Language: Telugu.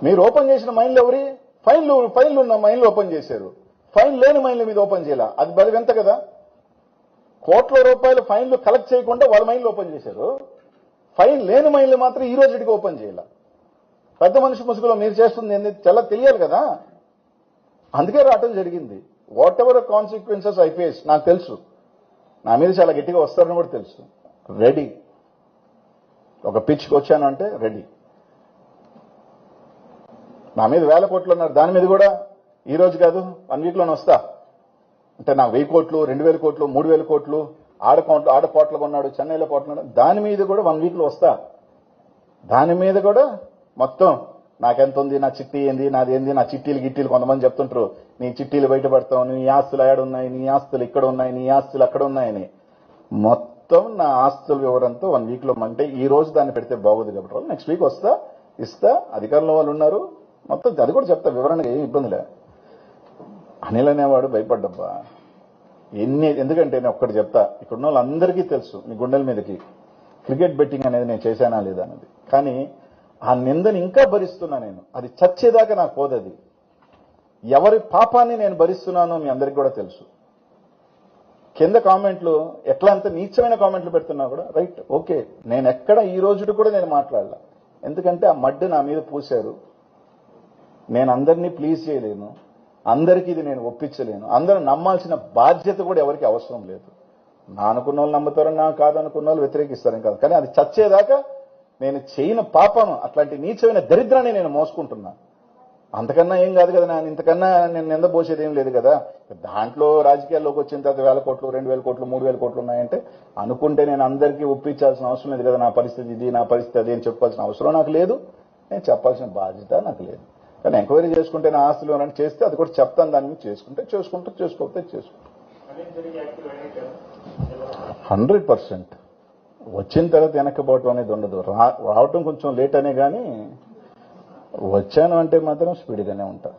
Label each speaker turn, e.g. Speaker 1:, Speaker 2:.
Speaker 1: మీరు ఓపెన్ చేసిన మైన్లు ఎవరి ఫైన్లు ఉన్న మైన్లు ఓపెన్ చేశారు, ఫైన్ లేని మైన్ల మీద ఓపెన్ చేయాల. అది బలివెంత కదా. కోట్ల రూపాయలు ఫైన్లు కలెక్ట్ చేయకుండా వాళ్ళ మైన్లు ఓపెన్ చేశారు, ఫైన్ లేని మైన్లు మాత్రం ఈ రోజుకి ఓపెన్ చేయాల. పెద్ద మనిషి ముసుగులో మీరు చేస్తుంది ఏంది చాలా తెలియాలి కదా. అందుకే రావటం జరిగింది. What ever consequences I face నాకు తెలుసు, నా మీద చాలా గట్టిగా వస్తారని కూడా తెలుసు. రెడీ, ఒక పిచ్కి వచ్చాను అంటే రెడీ. నా మీద 1000 కోట్లు ఉన్నారు, దాని మీద కూడా ఈ రోజు కాదు 1 వీక్లోనే వస్తా. అంటే నాకు 1000 కోట్లు 2000 కోట్లు 3000 కోట్లు ఆడ కోట్లుగా ఉన్నాడు, చెన్నైలో కోట్లు, దాని మీద కూడా 1 వీక్లో వస్తా. దాని మీద కూడా మొత్తం నాకెంత ఉంది, నా చిట్టి ఏంది, నాదేంది, నా చిట్టీలు గిట్టీలు కొంతమంది చెప్తుంటారు, నీ చిట్టీలు బయటపడతావు, నీ ఆస్తులు ఏడున్నాయి, నీ ఆస్తులు ఇక్కడ ఉన్నాయి, నీ ఆస్తులు అక్కడ ఉన్నాయని. మొత్తం నా ఆస్తుల వివరంతో 1 వీక్లో, అంటే ఈ రోజు దాన్ని పెడితే బాగోదు కాబట్టి నెక్స్ట్ వీక్ వస్తా, ఇస్తా. అధికారంలో వాళ్ళు ఉన్నారు, మొత్తం అది కూడా చెప్తా వివరణగా, ఏం ఇబ్బందిలే. అనిల్ అనేవాడు భయపడ్డబ్బా ఎందుకంటే నేను ఒక్కటి చెప్తా, ఇక్కడున్న వాళ్ళందరికీ తెలుసు మీ గుండెల మీదకి క్రికెట్ బెట్టింగ్ అనేది నేను చేశానా లేదా అన్నది. కానీ ఆ నిందని ఇంకా భరిస్తున్నా నేను, అది చచ్చేదాకా నాకు పోదది. ఎవరి పాపాన్ని నేను భరిస్తున్నానో మీ అందరికీ కూడా తెలుసు. కింద కామెంట్లు ఎట్లా అంత నీచమైన కామెంట్లు పెడుతున్నా కూడా రైట్, ఓకే. నేను ఎక్కడ ఈ రోజు కూడా నేను మాట్లాడలా, ఎందుకంటే ఆ మడ్డు నా మీద పూశారు. నేను అందరినీ ప్లీజ్ చేయలేను, అందరికీ ఇది నేను ఒప్పించలేను, అందరూ నమ్మాల్సిన బాధ్యత కూడా ఎవరికి అవసరం లేదు. నా అనుకున్న వాళ్ళు నమ్ముతారు, నా కాదనుకున్న వాళ్ళు వ్యతిరేకిస్తారని కాదు. కానీ అది చచ్చేదాకా నేను చేయని పాపను, అట్లాంటి నీచమైన దరిద్రాన్ని నేను మోసుకుంటున్నా. అంతకన్నా ఏం కాదు కదా, ఇంతకన్నా నేను నిందపోసేది ఏం లేదు కదా. దాంట్లో రాజకీయాల్లోకి వచ్చిన తర్వాత 1000 కోట్లు 2000 కోట్లు 3000 కోట్లు ఉన్నాయంటే అనుకుంటే నేను అందరికీ ఒప్పించాల్సిన అవసరం లేదు కదా. నా పరిస్థితి ఇది, నా పరిస్థితి అది అని చెప్పాల్సిన అవసరం నాకు లేదు, నేను చెప్పాల్సిన బాధ్యత నాకు లేదు. కానీ ఎంక్వైరీ చేసుకుంటే నా ఆస్తులు అని చేస్తే అది కూడా చెప్తాను, దాని మీద చేసుకోకపోతే చేసుకుంటా. 100% వచ్చిన తర్వాత వెనక్కిపోవటం అనేది ఉండదు. రావటం కొంచెం లేట్ అనే కానీ వచ్చాను అంటే మాత్రం స్పీడ్గానే ఉంటా.